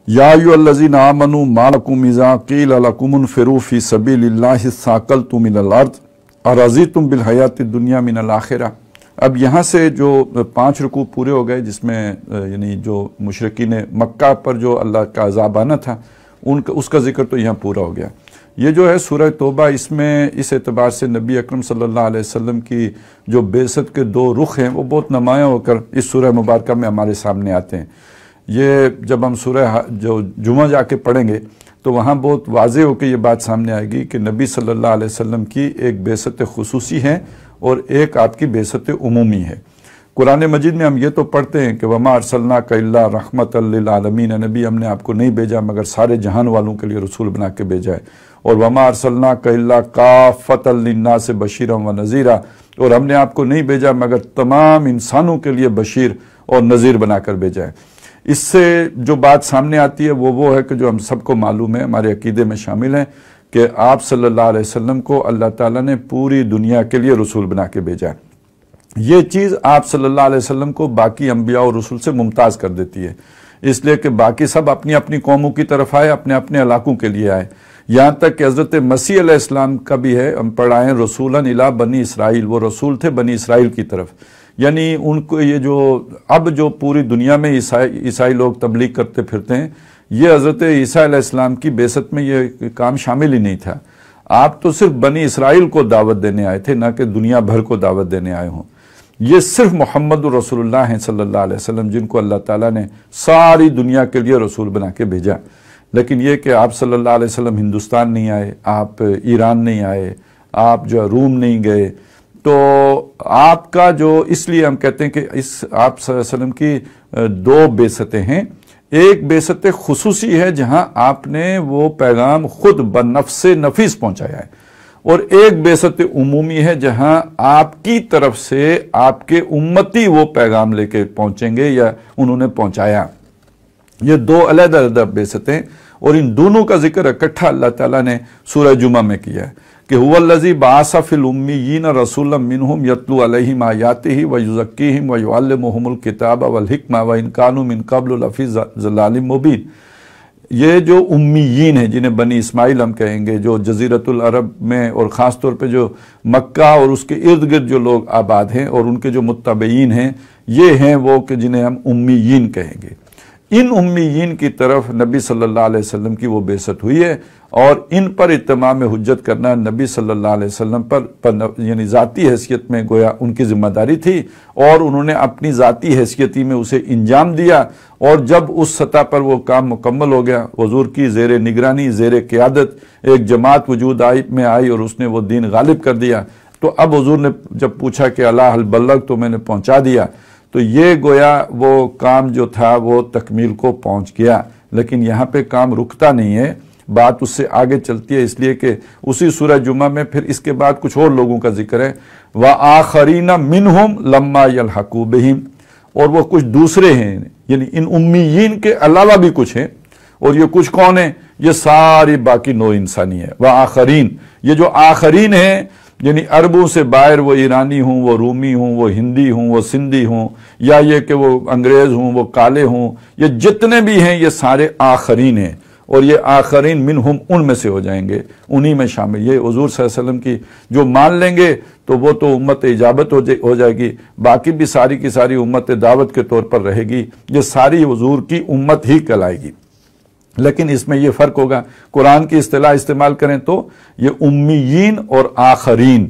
یا ایھاالذین آمنوا ما لکم اذا قیل لکم انفروا فی سبیل اللہ اثاقلتم الی الارض ارضیتم بالحیاۃ الدنیا من الآخرہ۔ اب یہاں سے جو 5 رکوع پورے ہو گئے، جس میں یعنی جو مشرکین مکہ پر جو اللہ کا عذاب آنا تھا اس کا ذکر تو یہاں پورا ہو گیا۔ یہ جو ہے سورہ توبہ، اس میں اس اعتبار سے نبی اکرم صلی اللہ علیہ وسلم کی جو بعثت کے 2 رخ ہیں وہ بہت نمایاں ہو کر اس سورہ مبارکہ میں ہمارے سامنے آتے ہیں۔ یہ جب ہم سورہ جو جمعہ جا کے پڑھیں گے تو وہاں بہت واضح ہو کے یہ بات سامنے آئے گی کہ نبی صلی اللہ علیہ وسلم کی ایک بعثت خصوصی ہے اور ایک آپ کی بعثت عمومی ہے۔ قرآن مجید میں ہم یہ تو پڑھتے ہیں کہ وَمَا أَرْسَلْنَاكَ إِلَّا رَحْمَةً لِّلْعَالَمِينَ، نبی ہم نے آپ کو نہیں بھیجا مگر سارے جہان والوں کے لیے رسول بنا کے بھیجا ہے، اور وَمَا أَرْسَلْنَاكَ إِلَّا كَافَّةً لِّلنَّاسِ بَشِيرًا وَنَذِيرًا، اور ہم نے آپ کو نہیں بھیجا مگر تمام انسانوں کے لیے بشیر اور نذیر بنا کر بھیجا ہے۔ اس سے جو بات سامنے آتی ہے وہ ہے کہ جو ہم سب کو معلوم ہے، ہمارے عقیدے میں شامل ہے کہ آپ صلی اللہ علیہ وسلم کو اللہ تعالیٰ نے پوری دنیا کے لیے رسول بنا کے بھیجا ہے۔ یہ چیز آپ صلی اللہ علیہ وسلم کو باقی انبیاء اور رسول سے ممتاز کر دیتی ہے، اس لیے کہ باقی سب اپنی اپنی قوموں کی طرف آئے، اپنے اپنے علاقوں کے لیے آئے، یہاں تک کہ حضرت مسیح علیہ السلام کا بھی ہے، ہم پڑھائیں رسولاً الی بنی اسرائیل، وہ رسول تھے بنی اسرائیل کی طرف، یعنی ان کو یہ جو اب جو پوری دنیا میں عیسائی لوگ تبلیغ کرتے پھرتے ہیں، یہ حضرت عیسیٰ علیہ السلام کی بعثت میں یہ کام شامل ہی نہیں تھا۔ آپ تو صرف بنی اسرائیل کو دعوت دینے آئے تھے، نہ کہ دنیا بھر کو دعوت دینے آئے ہوں۔ یہ صرف محمد رسول اللہ ہیں صلی اللہ علیہ وسلم، جن کو اللہ تعالیٰ نے ساری دنیا کے لیے رسول بنا کے بھیجا۔ لیکن یہ کہ آپ صلی اللہ علیہ وسلم ہندوستان نہیں آئے، آپ ایران نہیں آئے، آپ جو روم نہیں گئے، تو آپ کا جو اس لیے ہم کہتے ہیں کہ آپ صلی اللہ علیہ وسلم کی 2 بعثتیں ہیں۔ ایک بعثت خصوصی ہے جہاں آپ نے وہ پیغام خود بنفس نفیس پہنچایا ہے، اور ایک بعثت عمومی ہے جہاں آپ کی طرف سے آپ کے امتی وہ پیغام لے کے پہنچیں گے یا انہوں نے پہنچایا۔ یہ 2 علیحدہ علیحدہ بعثتیں، اور ان دونوں کا ذکر اکٹھا اللہ تعالیٰ نے سورہ جمعہ میں کیا ہے کہ هو الذی بعث فی الامیین رسولا منہم یتلو علیہم آیاتہ ویزکیہم ویعلمہم الکتاب والحکمہ وان کانوا من قبل لفی ضلال مبین۔ یہ جو امیین ہیں، جنہیں بنی اسماعیل ہم کہیں گے، جو جزیرۃ العرب میں اور خاص طور پہ جو مکہ اور اس کے ارد گرد جو لوگ آباد ہیں اور ان کے جو متبعین ہیں، یہ ہیں وہ کہ جنہیں ہم امیین کہیں گے۔ ان امیین کی طرف نبی صلی اللہ علیہ وسلم کی وہ بعثت ہوئی ہے، اور ان پر اتمام حجت کرنا نبی صلی اللہ علیہ وسلم پر یعنی ذاتی حیثیت میں گویا ان کی ذمہ داری تھی، اور انہوں نے اپنی ذاتی حیثیتی میں اسے انجام دیا، اور جب اس سطح پر وہ کام مکمل ہو گیا، حضور کی زیر نگرانی، زیر قیادت ایک جماعت وجود میں آئی اور اس نے وہ دین غالب کر دیا، تو اب حضور نے جب پوچھا کہ الا هل بلغت، تو میں نے پہنچا دیا، تو یہ گویا وہ کام جو تھا وہ تکمیل کو پہنچ گیا۔ لیکن یہاں پہ کام رکتا نہیں ہے، بات اس سے آگے چلتی ہے، اس لیے کہ اسی سورہ جمعہ میں پھر اس کے بعد کچھ اور لوگوں کا ذکر ہے، وَآخَرِينَ مِنْهُمْ لَمَّا يَلْحَقُوا بِهِمْ، اور وہ کچھ دوسرے ہیں، یعنی ان امیین کے علاوہ بھی کچھ ہیں، اور یہ کچھ کون ہیں؟ یہ ساری باقی نوع انسانی ہے۔ وآخرین، یہ جو آخرین ہیں یعنی عربوں سے باہر، وہ ایرانی ہوں، وہ رومی ہوں، وہ ہندی ہوں، وہ سندھی ہوں، یا یہ کہ وہ انگریز ہوں، وہ کالے ہوں، یہ جتنے بھی ہیں یہ سارے آخرین ہیں، اور یہ آخرین منہم ان میں سے ہو جائیں گے، انہی میں شامل۔ یہ حضور صلی اللہ علیہ وسلم کی جو مان لیں گے تو وہ تو امت اجابت ہو جائے گی، باقی بھی ساری کی ساری امت دعوت کے طور پر رہے گی، یہ ساری حضور کی امت ہی کہلائے گی۔ لیکن اس میں یہ فرق ہوگا، قرآن کی اصطلاح استعمال کریں تو یہ امیین اور آخرین،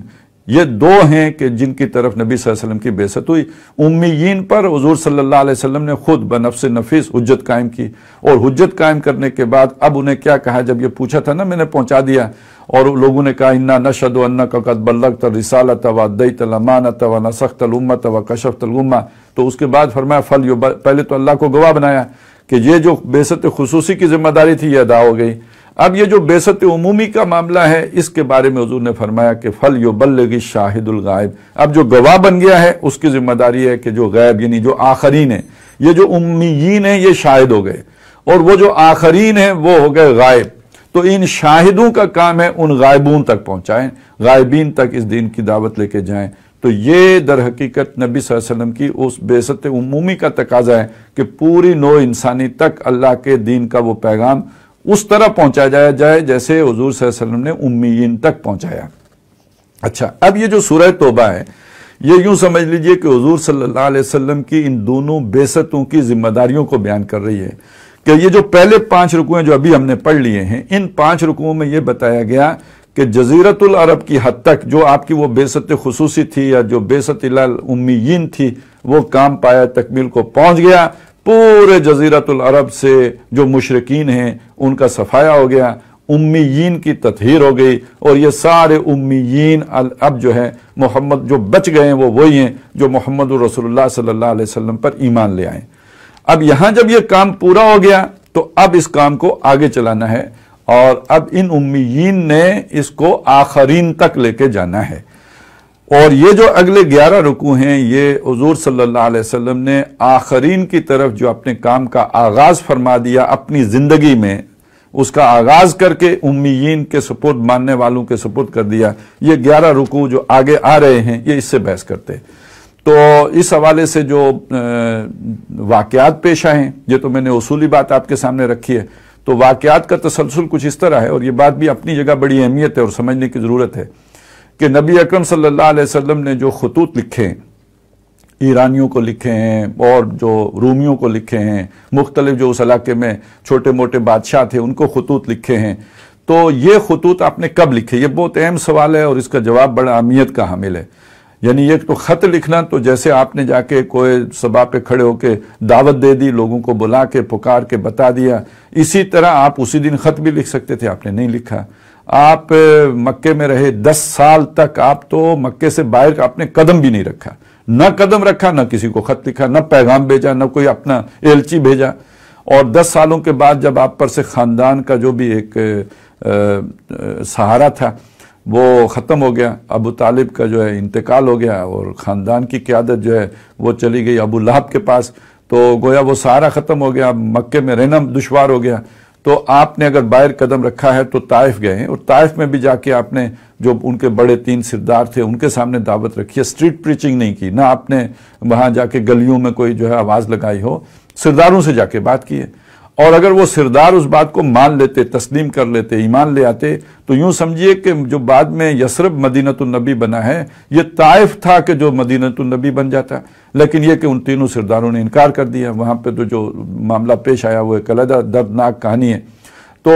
یہ 2 ہیں کہ جن کی طرف نبی صلی اللہ علیہ وسلم کی بعثت ہوئی۔ امیین پر حضور صلی اللہ علیہ وسلم نے خود بنفس نفیس حجت قائم کی، اور حجت قائم کرنے کے بعد اب انہیں کیا کہا، جب یہ پوچھا تھا نا میں نے پہنچا دیا، اور لوگوں نے کہا انا نشہد انک قد بلغت الرسالۃ وادیت الامانۃ ونصحت الامۃ وکشفت الغمۃ، تو اس کے بعد فرمایا پہلے تو اللہ کو گواہ بنایا کہ یہ جو بعثت خصوصی کی ذمہ داری تھی یہ ادا ہو گئی۔ اب یہ جو بعثت عمومی کا معاملہ ہے، اس کے بارے میں حضور نے فرمایا کہ فَلْيُبَلِّغِ الشَّاهِدُ الْغَائِبُ، اب جو گواہ بن گیا ہے اس کی ذمہ داری ہے کہ جو غائب یعنی جو آخرین ہیں، یہ جو امیین ہیں یہ شاہد ہو گئے، اور وہ جو آخرین ہیں وہ ہو گئے غائب، تو ان شاہدوں کا کام ہے ان غائبون تک پہنچائیں، غائبین تک اس دین کی دعوت لے کے جائیں۔ تو تو یہ در حقیقت نبی صلی اللہ علیہ وسلم کی اس بعثت عمومی کا تقاضا ہے کہ پوری نوع انسانی تک اللہ کے دین کا وہ پیغام اس طرح پہنچایا جائے جیسے حضور صلی اللہ علیہ وسلم نے امیین تک پہنچایا۔ اچھا، اب یہ جو سورہ توبہ ہے یہ یوں سمجھ لیجئے کہ حضور صلی اللہ علیہ وسلم کی ان دونوں بعثتوں کی ذمہ داریوں کو بیان کر رہی ہے کہ یہ جو پہلے 5 رکوع جو ابھی ہم نے پڑھ لیے ہیں، ان 5 رکوعوں میں یہ بتایا گیا کہ جزیرۃ العرب کی حد تک جو آپ کی وہ بعثت خصوصی تھی یا جو بعثت الامیین تھی وہ کام پایا تکمیل کو پہنچ گیا۔ پورے جزیرۃ العرب سے جو مشرکین ہیں ان کا صفایا ہو گیا، امیین کی تطہیر ہو گئی، اور یہ سارے امیین اب جو ہے محمد جو بچ گئے ہیں وہ وہی ہیں جو محمد رسول اللہ صلی اللہ علیہ وسلم پر ایمان لے آئیں۔ اب یہاں جب یہ کام پورا ہو گیا تو اب اس کام کو آگے چلانا ہے، اور اب ان امیین نے اس کو آخرین تک لے کے جانا ہے۔ اور یہ جو اگلے 11 رکوع ہیں یہ حضور صلی اللہ علیہ وسلم نے آخرین کی طرف جو اپنے کام کا آغاز فرما دیا اپنی زندگی میں، اس کا آغاز کر کے امیین کے سپرد ماننے والوں کے سپرد کر دیا۔ یہ 11 رکوع جو آگے آ رہے ہیں یہ اس سے بحث کرتے ہیں۔ تو اس حوالے سے جو واقعات پیش آئے ہیں، یہ تو میں نے اصولی بات آپ کے سامنے رکھی ہے، تو واقعات کا تسلسل کچھ اس طرح ہے، اور یہ بات بھی اپنی جگہ بڑی اہمیت ہے اور سمجھنے کی ضرورت ہے کہ نبی اکرم صلی اللہ علیہ وسلم نے جو خطوط لکھے ہیں، ایرانیوں کو لکھے ہیں اور جو رومیوں کو لکھے ہیں، مختلف جو اس علاقے میں چھوٹے موٹے بادشاہ تھے ان کو خطوط لکھے ہیں، تو یہ خطوط آپ نے کب لکھے؟ یہ بہت اہم سوال ہے اور اس کا جواب بڑا اہمیت کا حامل ہے۔ یعنی یہ تو خط لکھنا تو جیسے آپ نے جا کے کوئی سبھا پہ کھڑے ہو کے دعوت دے دی، لوگوں کو بلا کے پکار کے بتا دیا، اسی طرح آپ اسی دن خط بھی لکھ سکتے تھے، آپ نے نہیں لکھا۔ آپ مکے میں رہے 10 سال تک، آپ تو مکے سے باہر آپ نے قدم بھی نہیں رکھا، نہ قدم رکھا، نہ کسی کو خط لکھا، نہ پیغام بھیجا، نہ کوئی اپنا ایلچی بھیجا۔ اور 10 سالوں کے بعد جب آپ پر سے خاندان کا جو بھی ایک سہارا تھا وہ ختم ہو گیا، ابو طالب کا جو ہے انتقال ہو گیا اور خاندان کی قیادت جو ہے وہ چلی گئی ابو لہب کے پاس، تو گویا وہ سہارا ختم ہو گیا، مکے میں رہنا دشوار ہو گیا۔ تو آپ نے اگر باہر قدم رکھا ہے تو طائف گئے ہیں، اور طائف میں بھی جا کے آپ نے جو ان کے بڑے 3 سردار تھے ان کے سامنے دعوت رکھی ہے، اسٹریٹ پریچنگ نہیں کی، نہ آپ نے وہاں جا کے گلیوں میں کوئی جو ہے آواز لگائی ہو، سرداروں سے جا کے بات کی ہے۔ اور اگر وہ سردار اس بات کو مان لیتے، تسلیم کر لیتے، ایمان لے آتے، تو یوں سمجھیے کہ جو بعد میں یثرب مدینۃ النبی بنا ہے یہ طائف تھا کہ جو مدینۃ النبی بن جاتا، لیکن یہ کہ ان تینوں سرداروں نے انکار کر دیا۔ وہاں پہ تو جو معاملہ پیش آیا وہ ایک علیحدہ دردناک کہانی ہے۔ تو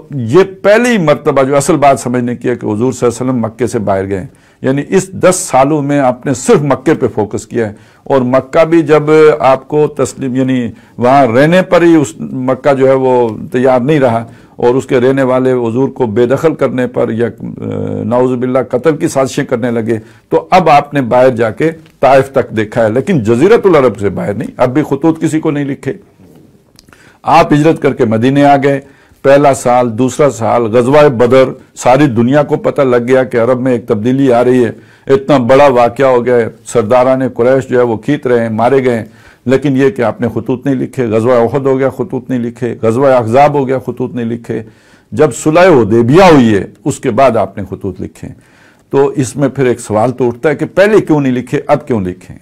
یہ پہلی مرتبہ جو اصل بات سمجھنے کی ہے کہ حضور صلی اللہ علیہ وسلم مکے سے باہر گئے، یعنی اس 10 سالوں میں آپ نے صرف مکے پہ فوکس کیا ہے، اور مکہ بھی جب آپ کو تسلیم یعنی وہاں رہنے پر ہی اس مکہ جو ہے وہ تیار نہیں رہا، اور اس کے رہنے والے حضور کو بے دخل کرنے پر یا نعوذ باللہ قتل کی سازشیں کرنے لگے، تو اب آپ نے باہر جا کے طائف تک دیکھا ہے، لیکن جزیرۃ العرب سے باہر نہیں۔ اب بھی خطوط کسی کو نہیں لکھے۔ آپ ہجرت کر کے مدینے آ گئے، پہلا سال، دوسرا سال، غزوہ بدر، ساری دنیا کو پتہ لگ گیا کہ عرب میں ایک تبدیلی آ رہی ہے، اتنا بڑا واقعہ ہو گیا ہے، سرداران قریش جو ہے وہ کھیت رہے ہیں، مارے گئے ہیں، لیکن یہ کہ آپ نے خطوط نہیں لکھے۔ غزوہ احد ہو گیا، خطوط نہیں لکھے۔ غزوہ احزاب ہو گیا، خطوط نہیں لکھے۔ جب صلح حدیبیہ ہوئی ہے اس کے بعد آپ نے خطوط لکھے۔ تو اس میں پھر ایک سوال تو اٹھتا ہے کہ پہلے کیوں نہیں لکھے، اب کیوں لکھیں؟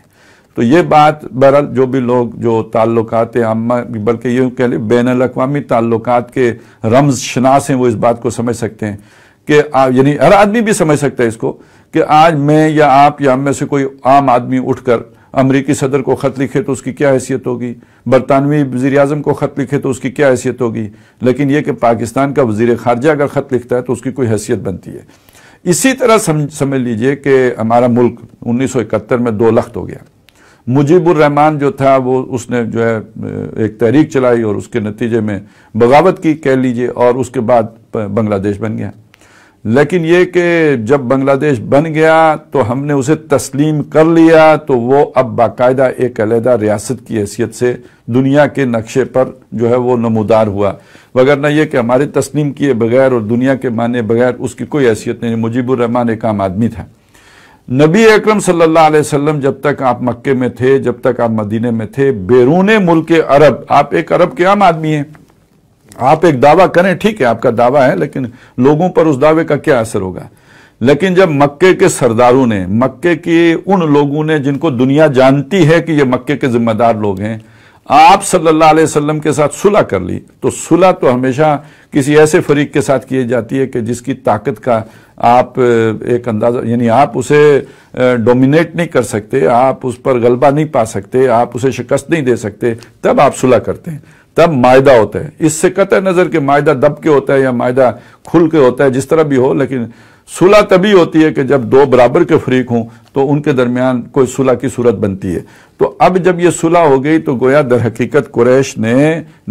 تو یہ بات بہرحال جو بھی لوگ جو تعلقات عامہ بلکہ یہ کہہ لیں بین الاقوامی تعلقات کے رمز شناس ہیں وہ اس بات کو سمجھ سکتے ہیں کہ یعنی ہر آدمی بھی سمجھ سکتا ہے اس کو کہ آج میں یا آپ یا ہم میں سے کوئی عام آدمی اٹھ کر امریکی صدر کو خط لکھے تو اس کی کیا حیثیت ہوگی، برطانوی وزیر اعظم کو خط لکھے تو اس کی کیا حیثیت ہوگی، لیکن یہ کہ پاکستان کا وزیر خارجہ اگر خط لکھتا ہے تو اس کی کوئی حیثیت بنتی ہے۔ اسی طرح سمجھ لیجئے کہ ہمارا ملک 1971 میں 2 لخت ہو گیا۔ مجیب الرحمان جو تھا وہ اس نے جو ہے ایک تحریک چلائی اور اس کے نتیجے میں بغاوت کی کہہ لیجئے، اور اس کے بعد بنگلہ دیش بن گیا۔ لیکن یہ کہ جب بنگلہ دیش بن گیا تو ہم نے اسے تسلیم کر لیا تو وہ اب باقاعدہ ایک علیحدہ ریاست کی حیثیت سے دنیا کے نقشے پر جو ہے وہ نمودار ہوا، وگرنہ یہ کہ ہمارے تسلیم کیے بغیر اور دنیا کے مانے بغیر اس کی کوئی حیثیت نہیں۔ مجیب الرحمان ایک عام آدمی تھا۔ نبی اکرم صلی اللہ علیہ وسلم جب تک آپ مکے میں تھے، جب تک آپ مدینے میں تھے، بیرون ملک عرب، آپ ایک عرب کے عام آدمی ہیں، آپ ایک دعویٰ کریں، ٹھیک ہے آپ کا دعویٰ ہے، لیکن لوگوں پر اس دعوے کا کیا اثر ہوگا؟ لیکن جب مکے کے سرداروں نے، مکے کے ان لوگوں نے جن کو دنیا جانتی ہے کہ یہ مکے کے ذمہ دار لوگ ہیں، آپ صلی اللہ علیہ وسلم کے ساتھ صلح کر لی، تو صلح تو ہمیشہ کسی ایسے فریق کے ساتھ کی جاتی ہے کہ جس کی طاقت کا آپ ایک اندازہ، یعنی آپ اسے ڈومینیٹ نہیں کر سکتے، آپ اس پر غلبہ نہیں پا سکتے، آپ اسے شکست نہیں دے سکتے، تب آپ صلح کرتے ہیں، تب معاہدہ ہوتا ہے۔ اس سے قطع نظر کہ معاہدہ دب کے ہوتا ہے یا معاہدہ کھل کے ہوتا ہے، جس طرح بھی ہو، لیکن صلح تبھی ہوتی ہے کہ جب دو برابر کے فریق ہوں تو ان کے درمیان کوئی صلح کی صورت بنتی ہے۔ تو اب جب یہ صلح ہو گئی تو گویا در حقیقت قریش نے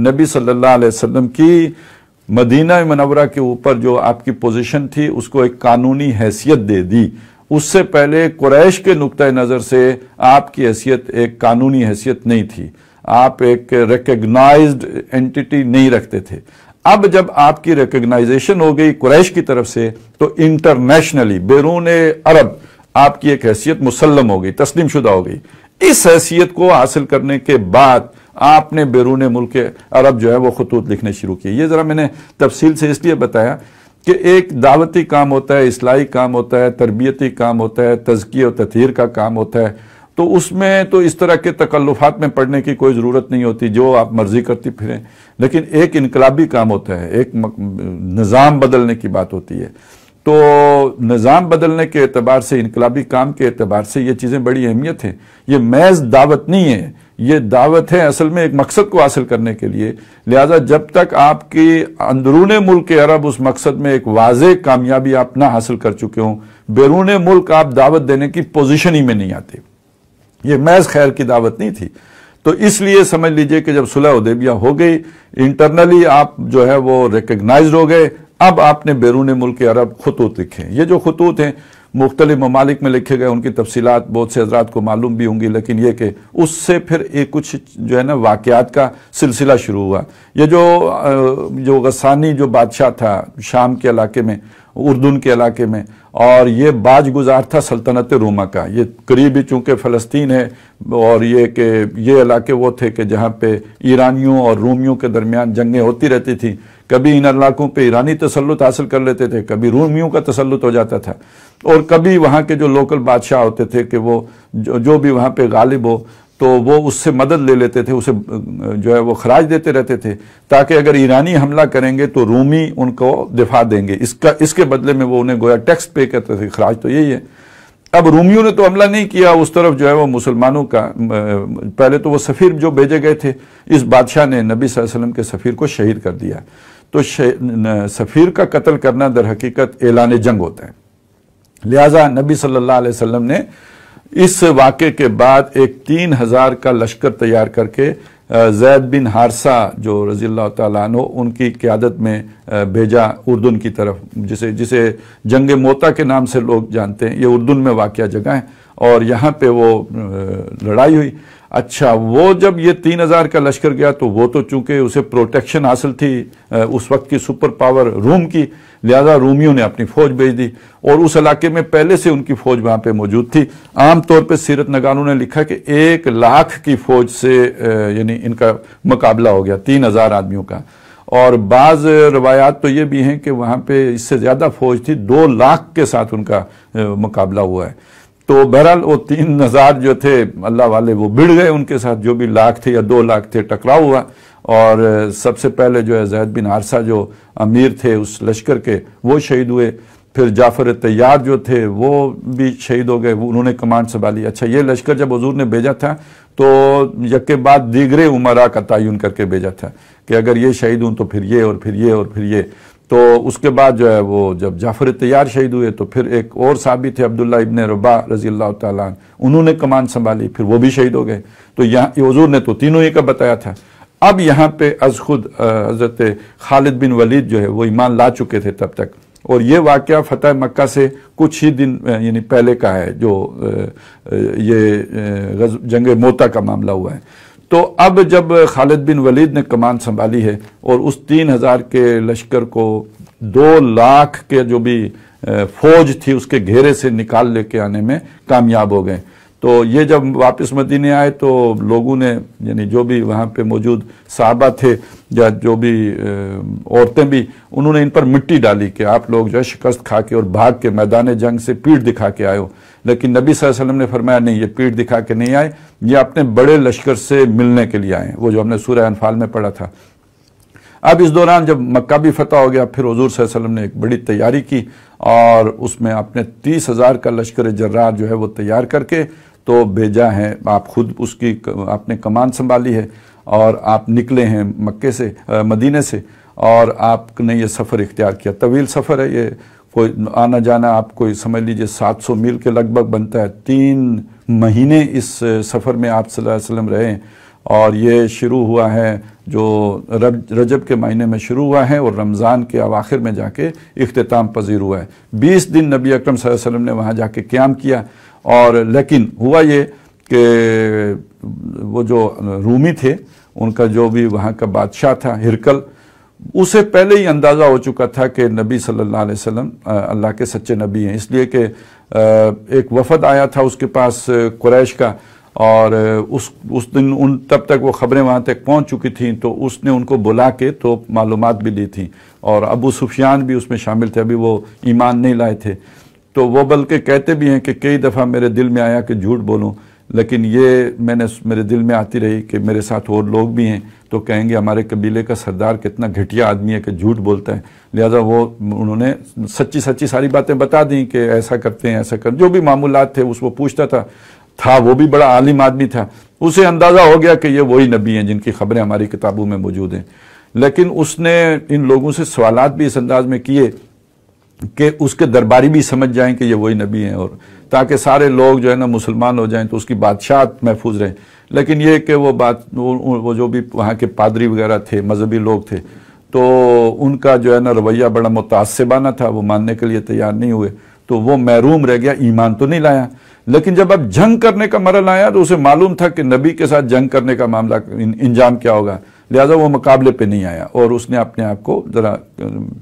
نبی صلی اللہ علیہ وسلم کی مدینہ منورہ کے اوپر جو آپ کی پوزیشن تھی اس کو ایک قانونی حیثیت دے دی۔ اس سے پہلے قریش کے نقطۂ نظر سے آپ کی حیثیت ایک قانونی حیثیت نہیں تھی، آپ ایک ریکگنائزڈ اینٹیٹی نہیں رکھتے تھے۔ اب جب آپ کی ریکگنائزیشن ہو گئی قریش کی طرف سے تو انٹرنیشنلی بیرون عرب آپ کی ایک حیثیت مسلم ہو گئی، تسلیم شدہ ہو گئی۔ اس حیثیت کو حاصل کرنے کے بعد آپ نے بیرون ملک عرب جو ہے وہ خطوط لکھنے شروع کیے۔ یہ ذرا میں نے تفصیل سے اس لیے بتایا کہ ایک دعوتی کام ہوتا ہے، اصلاحی کام ہوتا ہے، تربیتی کام ہوتا ہے، تزکیہ و تطہیر کا کام ہوتا ہے، تو اس میں تو اس طرح کے تکلفات میں پڑنے کی کوئی ضرورت نہیں ہوتی، جو آپ مرضی کرتی پھریں۔ لیکن ایک انقلابی کام ہوتا ہے، ایک نظام بدلنے کی بات ہوتی ہے، تو نظام بدلنے کے اعتبار سے، انقلابی کام کے اعتبار سے یہ چیزیں بڑی اہمیت ہیں۔ یہ محض دعوت نہیں ہے، یہ دعوت ہے اصل میں ایک مقصد کو حاصل کرنے کے لیے۔ لہذا جب تک آپ کی اندرون ملک عرب اس مقصد میں ایک واضح کامیابی آپ نہ حاصل کر چکے ہوں، بیرون ملک آپ دعوت دینے کی پوزیشن ہی میں نہیں آتے۔ یہ محض خیر کی دعوت نہیں تھی۔ تو اس لیے سمجھ لیجئے کہ جب صلح حدیبیہ ہو گئی، انٹرنلی آپ جو ہے وہ ریکگنائزڈ ہو گئے، اب آپ نے بیرون ملک عرب خطوط لکھے۔ یہ جو خطوط ہیں مختلف ممالک میں لکھے گئے، ان کی تفصیلات بہت سے حضرات کو معلوم بھی ہوں گی، لیکن یہ کہ اس سے پھر ایک کچھ جو ہے نا واقعات کا سلسلہ شروع ہوا۔ یہ جو غسانی جو بادشاہ تھا شام کے علاقے میں، اردن کے علاقے میں، اور یہ باج گزار تھا سلطنت روما کا، یہ قریبی چونکہ فلسطین ہے، اور یہ کہ یہ علاقے وہ تھے کہ جہاں پہ ایرانیوں اور رومیوں کے درمیان جنگیں ہوتی رہتی تھیں، کبھی ان علاقوں پہ ایرانی تسلط حاصل کر لیتے تھے، کبھی رومیوں کا تسلط ہو جاتا تھا، اور کبھی وہاں کے جو لوکل بادشاہ ہوتے تھے کہ وہ جو بھی وہاں پہ غالب ہو تو وہ اس سے مدد لے لیتے تھے، اسے جو ہے وہ خراج دیتے رہتے تھے، تاکہ اگر ایرانی حملہ کریں گے تو رومی ان کو دفاع دیں گے، اس کے بدلے میں وہ انہیں گویا ٹیکس پے کرتے تھے، خراج تو یہی ہے۔ اب رومیوں نے تو حملہ نہیں کیا، اس طرف جو ہے وہ مسلمانوں کا، پہلے تو وہ سفیر جو بھیجے گئے تھے، اس بادشاہ نے نبی صلی اللہ علیہ وسلم کے سفیر کو شہید کر دیا۔ تو سفیر کا قتل کرنا در حقیقت اعلان جنگ ہوتا ہے۔ لہٰذا نبی صلی اللہ علیہ وسلم نے اس واقعے کے بعد ایک 3000 کا لشکر تیار کر کے زید بن حارثہ جو رضی اللہ تعالیٰ عنہ ان کی قیادت میں بھیجا اردن کی طرف، جسے جنگ موتا کے نام سے لوگ جانتے ہیں۔ یہ اردن میں واقع جگہ ہے اور یہاں پہ وہ لڑائی ہوئی۔ اچھا، وہ جب یہ 3000 کا لشکر گیا تو وہ تو چونکہ اسے پروٹیکشن حاصل تھی اس وقت کی سپر پاور روم کی، لہذا رومیوں نے اپنی فوج بھیج دی، اور اس علاقے میں پہلے سے ان کی فوج وہاں پہ موجود تھی۔ عام طور پہ سیرت نگاروں نے لکھا کہ 1,00,000 کی فوج سے یعنی ان کا مقابلہ ہو گیا، 3000 آدمیوں کا، اور بعض روایات تو یہ بھی ہیں کہ وہاں پہ اس سے زیادہ فوج تھی، 2,00,000 کے ساتھ ان کا مقابلہ ہوا ہے۔ تو بہرحال وہ 3000 جو تھے اللہ والے وہ بڑھ گئے، ان کے ساتھ جو بھی 1,00,000 تھے یا 2,00,000 تھے ٹکراؤ ہوا، اور سب سے پہلے جو ہے زید بن حارثہ جو امیر تھے اس لشکر کے وہ شہید ہوئے، پھر جعفر طیار جو تھے وہ بھی شہید ہو گئے، انہوں نے کمانڈ سنبھالی۔ اچھا، یہ لشکر جب حضور نے بھیجا تھا تو یکے بعد دیگرے عمراء کا تعین کر کے بھیجا تھا کہ اگر یہ شہید ہوں تو پھر یہ اور پھر یہ اور پھر یہ۔ تو اس کے بعد جو ہے وہ جب جعفر طیار شہید ہوئے تو پھر ایک اور صحابی تھے عبداللہ ابن رباح رضی اللہ تعالیٰ عنہ، انہوں نے کمانڈ سنبھالی، پھر وہ بھی شہید ہو گئے۔ تو یہاں حضور نے تو تینوں ہی کا بتایا تھا۔ اب یہاں پہ از خود حضرت خالد بن ولید جو ہے وہ ایمان لا چکے تھے تب تک، اور یہ واقعہ فتح مکہ سے کچھ ہی دن یعنی پہلے کا ہے جو یہ جنگ موتا کا معاملہ ہوا ہے۔ تو اب جب خالد بن ولید نے کمان سنبھالی ہے اور اس 3000 کے لشکر کو 2,00,000 کے جو بھی فوج تھی اس کے گھیرے سے نکال لے کے آنے میں کامیاب ہو گئے، تو یہ جب واپس مدینے آئے تو لوگوں نے یعنی جو بھی وہاں پہ موجود صحابہ تھے یا جو بھی عورتیں بھی، انہوں نے ان پر مٹی ڈالی کہ آپ لوگ جو ہے شکست کھا کے اور بھاگ کے میدان جنگ سے پیٹھ دکھا کے آئے ہو. لیکن نبی صلی اللہ علیہ وسلم نے فرمایا نہیں، یہ پیٹھ دکھا کے نہیں آئے، یہ اپنے بڑے لشکر سے ملنے کے لیے آئے، وہ جو ہم نے سورہ انفال میں پڑھا تھا. اب اس دوران جب مکہ بھی فتح ہو گیا، پھر حضور صلی اللہ علیہ وسلم نے ایک بڑی تیاری کی اور اس میں اپنے 30,000 کا لشکر جرار جو ہے وہ تیار کر کے تو بھیجا ہے. آپ خود اس کی آپ نے کمان سنبھالی ہے اور آپ نکلے ہیں مکے سے، مدینے سے، اور آپ نے یہ سفر اختیار کیا. طویل سفر ہے یہ، کوئی آنا جانا آپ کوئی سمجھ لیجئے 700 میل کے لگ بھگ بنتا ہے. 3 مہینے اس سفر میں آپ صلی اللہ علیہ وسلم رہے ہیں، اور یہ شروع ہوا ہے جو رجب کے مہینے میں شروع ہوا ہے اور رمضان کے اواخر میں جا کے اختتام پذیر ہوا ہے. 20 دن نبی اکرم صلی اللہ علیہ وسلم نے وہاں جا کے قیام کیا. اور لیکن ہوا یہ کہ وہ جو رومی تھے، ان کا جو بھی وہاں کا بادشاہ تھا ہرکل، اسے پہلے ہی اندازہ ہو چکا تھا کہ نبی صلی اللہ علیہ وسلم اللہ کے سچے نبی ہیں، اس لیے کہ ایک وفد آیا تھا اس کے پاس قریش کا، اور اس دن تب تک وہ خبریں وہاں تک پہنچ چکی تھیں، تو اس نے ان کو بلا کے تو معلومات بھی لی تھیں، اور ابو سفیان بھی اس میں شامل تھے، ابھی وہ ایمان نہیں لائے تھے. تو وہ بلکہ کہتے بھی ہیں کہ کئی دفعہ میرے دل میں آیا کہ جھوٹ بولوں، لیکن یہ میرے دل میں آتی رہی کہ میرے ساتھ اور لوگ بھی ہیں تو کہیں گے ہمارے قبیلے کا سردار کتنا گھٹیا آدمی ہے کہ جھوٹ بولتا ہے. لہذا انہوں نے سچی ساری باتیں بتا دیں کہ ایسا کرتے ہیں، ایسا کرتے، جو بھی معمولات تھے وہ پوچھتا تھا وہ بھی بڑا عالم آدمی تھا، اسے اندازہ ہو گیا کہ یہ وہی نبی ہیں جن کی خبریں ہماری کتابوں میں موجود ہیں. لیکن اس نے ان لوگوں سے سوالات بھی اس انداز میں کیے کہ اس کے درباری بھی سمجھ جائیں کہ یہ وہی نبی ہیں، اور تاکہ سارے لوگ جو ہے نا مسلمان ہو جائیں تو اس کی بادشاہت محفوظ رہیں. لیکن یہ کہ وہ جو بھی وہاں کے پادری وغیرہ تھے، مذہبی لوگ تھے، تو ان کا جو ہے نا رویہ بڑا متعصبانہ تھا، وہ ماننے کے لیے تیار نہیں ہوئے، تو وہ محروم رہ گیا، ایمان تو نہیں لایا. لیکن جب اب جنگ کرنے کا مرحلہ آیا تو اسے معلوم تھا کہ نبی کے ساتھ جنگ کرنے کا معاملہ انجام کیا ہوگا، لہذا وہ مقابلے پہ نہیں آیا اور اس نے اپنے آپ کو ذرا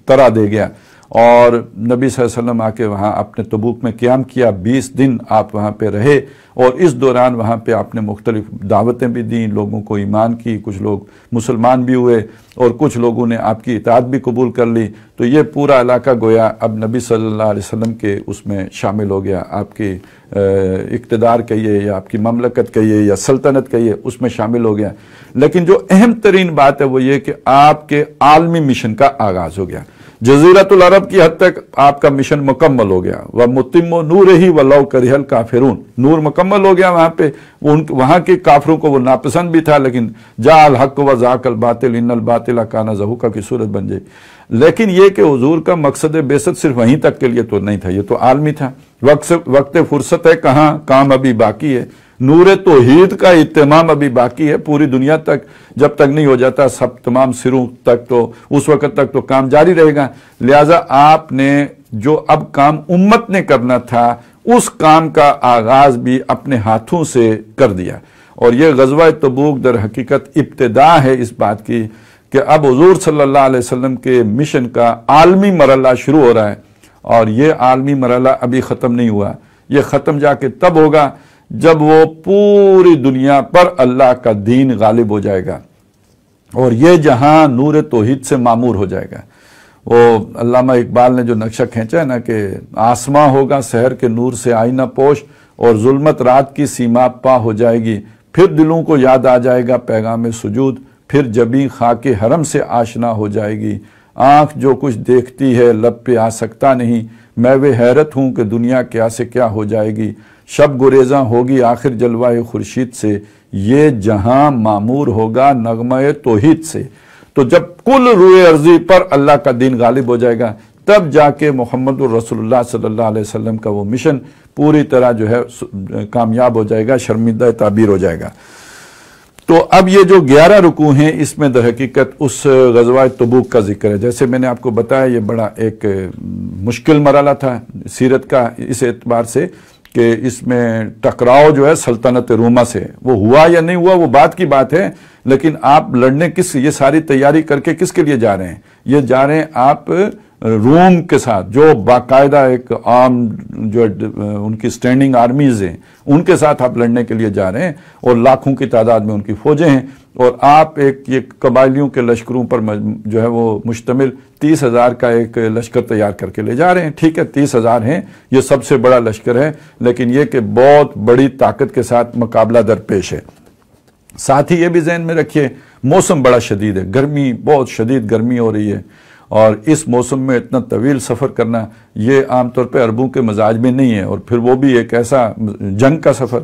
ترا دے گیا. اور نبی صلی اللہ علیہ وسلم آ کے وہاں اپنے تبوک میں قیام کیا. 20 دن آپ وہاں پہ رہے، اور اس دوران وہاں پہ آپ نے مختلف دعوتیں بھی دیں، لوگوں کو ایمان کی، کچھ لوگ مسلمان بھی ہوئے اور کچھ لوگوں نے آپ کی اطاعت بھی قبول کر لی. تو یہ پورا علاقہ گویا اب نبی صلی اللہ علیہ وسلم کے اس میں شامل ہو گیا، آپ کی اقتدار کہیے یا آپ کی مملکت کہیے یا سلطنت کہیے، اس میں شامل ہو گیا. لیکن جو اہم ترین بات ہے وہ یہ کہ آپ کے عالمی مشن کا آغاز ہو گیا. جزیرۃ العرب کی حد تک آپ کا مشن مکمل ہو گیا. وَمُتِمُّ نُورِهِ وَلَوْ كَرِهَ الْكَافِرُونَ، نور مکمل ہو گیا وہاں پہ. وہاں کے کافروں کو وہ ناپسند بھی تھا، لیکن جاء الحق وزهق الباطل ان الباطل كان زهوقا کی صورت بن جائے. لیکن یہ کہ حضور کا مقصد بعثت صرف وہیں تک کے لیے تو نہیں تھا، یہ تو عالمی تھا. وقت فرصت ہے کہاں، کام ابھی باقی ہے. نور توحید کا اہتمام ابھی باقی ہے، پوری دنیا تک جب تک نہیں ہو جاتا سب تمام سروں تک، تو اس وقت تک تو کام جاری رہے گا. لہٰذا آپ نے جو اب کام امت نے کرنا تھا اس کام کا آغاز بھی اپنے ہاتھوں سے کر دیا. اور یہ غزوہ تبوک در حقیقت ابتدا ہے اس بات کی کہ اب حضور صلی اللہ علیہ وسلم کے مشن کا عالمی مرحلہ شروع ہو رہا ہے. اور یہ عالمی مرحلہ ابھی ختم نہیں ہوا، یہ ختم جا کے تب ہوگا جب وہ پوری دنیا پر اللہ کا دین غالب ہو جائے گا اور یہ جہاں نور توحید سے معمور ہو جائے گا. وہ علامہ اقبال نے جو نقشہ کھینچا ہے نا کہ آسماں ہوگا سحر کے نور سے آئینہ پوش، اور ظلمت رات کی سیما پا ہو جائے گی. پھر دلوں کو یاد آ جائے گا پیغام سجود، پھر جبیں خاک حرم سے آشنا ہو جائے گی. آنکھ جو کچھ دیکھتی ہے لب پہ آ سکتا نہیں، میں وہ حیرت ہوں کہ دنیا کیا سے کیا ہو جائے گی. شب گریزاں ہوگی آخر جلوہ خورشید سے، یہ جہاں معمور ہوگا نغمہ توحید سے. تو جب کل روئے ارضی پر اللہ کا دین غالب ہو جائے گا تب جا کے محمد الرسول اللہ صلی اللہ علیہ وسلم کا وہ مشن پوری طرح جو ہے کامیاب ہو جائے گا، شرمندہ تعبیر ہو جائے گا. تو اب یہ جو 11 رکوع ہیں اس میں در حقیقت اس غزوہ تبوک کا ذکر ہے. جیسے میں نے آپ کو بتایا یہ بڑا ایک مشکل مرحلہ تھا سیرت کا اس اعتبار سے کہ اس میں ٹکراؤ جو ہے سلطنت روما سے، وہ ہوا یا نہیں ہوا وہ بات کی بات ہے، لیکن آپ لڑنے یہ ساری تیاری کر کے کس کے لیے جا رہے ہیں؟ یہ جا رہے ہیں آپ روم کے ساتھ جو باقاعدہ ایک عام جو ان کی سٹینڈنگ آرمیز ہیں ان کے ساتھ آپ لڑنے کے لیے جا رہے ہیں اور لاکھوں کی تعداد میں ان کی فوجیں ہیں، اور آپ ایک یہ قبائلیوں کے لشکروں پر جو ہے وہ مشتمل 30,000 کا ایک لشکر تیار کر کے لے جا رہے ہیں۔ ٹھیک ہے 30,000 ہیں، یہ سب سے بڑا لشکر ہے، لیکن یہ کہ بہت بڑی طاقت کے ساتھ مقابلہ درپیش ہے۔ ساتھ ہی یہ بھی ذہن میں رکھیے موسم بڑا شدید ہے، گرمی بہت شدید گرمی ہو رہی ہے، اور اس موسم میں اتنا طویل سفر کرنا یہ عام طور پہ عربوں کے مزاج میں نہیں ہے، اور پھر وہ بھی ایک ایسا جنگ کا سفر،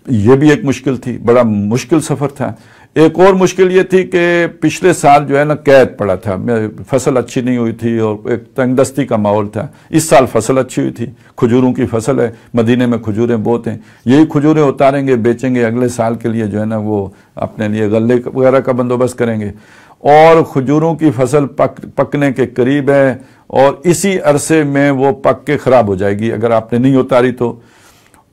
یہ بھی ایک مشکل تھی، بڑا مشکل سفر تھا۔ ایک اور مشکل یہ تھی کہ پچھلے سال جو ہے نا قید پڑا تھا، فصل اچھی نہیں ہوئی تھی اور ایک تنگ دستی کا ماحول تھا۔ اس سال فصل اچھی ہوئی تھی، کھجوروں کی فصل ہے، مدینے میں کھجوریں بہت ہیں، یہی کھجوریں اتاریں گے بیچیں گے، اگلے سال کے لیے جو ہے نا وہ اپنے لیے غلے وغیرہ کا بندوبست کریں گے، اور کھجوروں کی فصل پکنے کے قریب ہے، اور اسی عرصے میں وہ پک کے خراب ہو جائے گی اگر آپ نے نہیں اتاری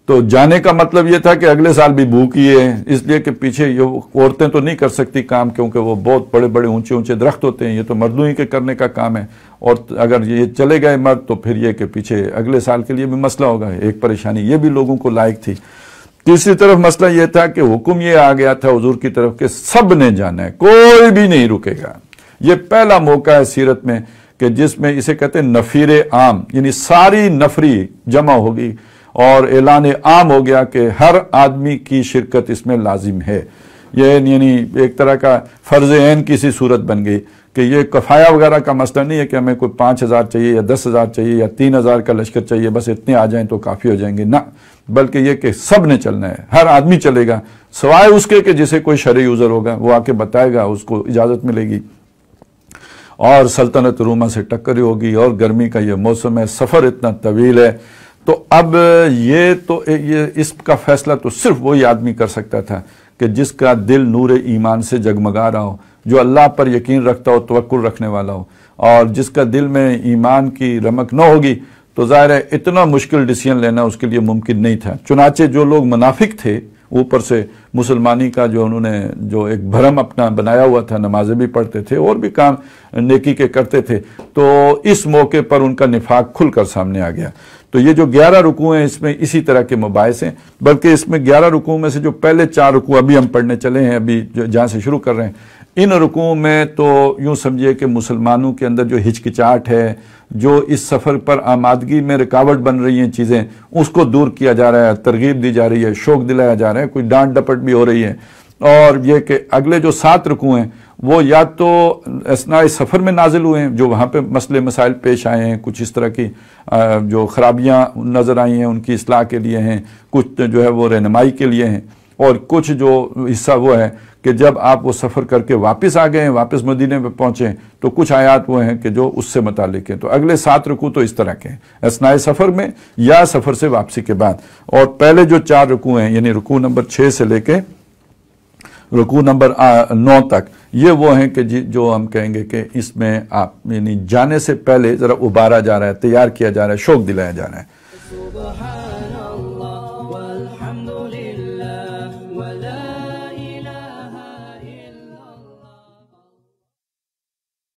تو جانے کا مطلب یہ تھا کہ اگلے سال بھی بھوک ہی ہے، اس لیے کہ پیچھے یہ عورتیں تو نہیں کر سکتی کام، کیونکہ وہ بہت بڑے بڑے اونچے اونچے درخت ہوتے ہیں، یہ تو مردوں ہی کے کرنے کا کام ہے، اور اگر یہ چلے گئے مرد تو پھر یہ کہ پیچھے اگلے سال کے لیے بھی مسئلہ ہوگا، ایک پریشانی یہ بھی لوگوں کو لائق تھی۔ تیسری طرف مسئلہ یہ تھا کہ حکم یہ آ گیا تھا حضور کی طرف کہ سب نے جانا ہے، کوئی بھی نہیں رکے گا۔ یہ پہلا موقع ہے سیرت میں کہ جس میں اسے کہتے ہیں نفیر عام، یعنی ساری نفری جمع ہوگی اور اعلان عام ہو گیا کہ ہر آدمی کی شرکت اس میں لازم ہے۔ یہ یعنی ایک طرح کا فرض عین کی سی صورت بن گئی کہ یہ کفایہ وغیرہ کا مسئلہ نہیں ہے کہ ہمیں کوئی 5,000 چاہیے یا 10,000 چاہیے یا 3,000 کا لشکر چاہیے، بس اتنے آ جائیں تو کافی ہو جائیں گے، نہ، بلکہ یہ کہ سب نے چلنا ہے، ہر آدمی چلے گا، سوائے اس کے کہ جسے کوئی شرعی عذر ہوگا وہ آ کے بتائے گا، اس کو اجازت ملے گی، اور سلطنت روما سے ٹکر ہوگی، اور گرمی کا یہ موسم ہے، سفر اتنا طویل ہے۔ تو اب یہ اس کا فیصلہ تو صرف وہی آدمی کر سکتا تھا کہ جس کا دل نور ایمان سے جگمگا رہا ہو، جو اللہ پر یقین رکھتا ہو، توکل رکھنے والا ہو، اور جس کا دل میں ایمان کی رمق نہ ہوگی تو ظاہر ہے اتنا مشکل ڈیسیژن لینا اس کے لیے ممکن نہیں تھا۔ چنانچہ جو لوگ منافق تھے، اوپر سے مسلمانی کا جو انہوں نے جو ایک بھرم اپنا بنایا ہوا تھا، نمازیں بھی پڑھتے تھے اور بھی کام نیکی کے کرتے تھے، تو اس موقع پر ان کا نفاق کھل کر سامنے آ گیا۔ تو یہ جو 11 رکوع ہیں اس میں اسی طرح کے مباحث ہیں، بلکہ اس میں 11 رکوع میں سے جو پہلے 4 رکوع ابھی ہم پڑھنے چلے ہیں، ابھی جہاں سے شروع کر رہے ہیں، ان رکوع میں تو یوں سمجھیے کہ مسلمانوں کے اندر جو ہچکچاہٹ ہے، جو اس سفر پر آمادگی میں رکاوٹ بن رہی ہیں چیزیں، اس کو دور کیا جا رہا ہے، ترغیب دی جا رہی ہے، شوق دلایا جا رہا ہے، کوئی ڈانٹ ڈپٹ بھی ہو رہی ہے، اور یہ کہ اگلے جو 7 رکوع ہیں وہ یا تو اثناء سفر میں نازل ہوئے ہیں، جو وہاں پہ مسئلے مسائل پیش آئے ہیں، کچھ اس طرح کی جو خرابیاں نظر آئی ہیں ان کی اصلاح کے لیے ہیں، کچھ جو ہے وہ رہنمائی کے لیے ہیں، اور کچھ جو حصہ وہ ہے کہ جب آپ وہ سفر کر کے واپس آ گئے ہیں، واپس مدینے میں پہنچے، تو کچھ آیات وہ ہیں کہ جو اس سے متعلق ہیں۔ تو اگلے 7 رکوع تو اس طرح کے ہیں، اثناء سفر میں یا سفر سے واپسی کے بعد، اور پہلے جو 4 رکوع ہیں یعنی رکوع نمبر 6 سے لے کے رکوع نمبر 9 تک، یہ وہ ہیں کہ جو ہم کہیں گے کہ اس میں آپ یعنی جانے سے پہلے ذرا ابارا جا رہا ہے، تیار کیا جا رہا ہے، شوق دلایا جا رہا ہے۔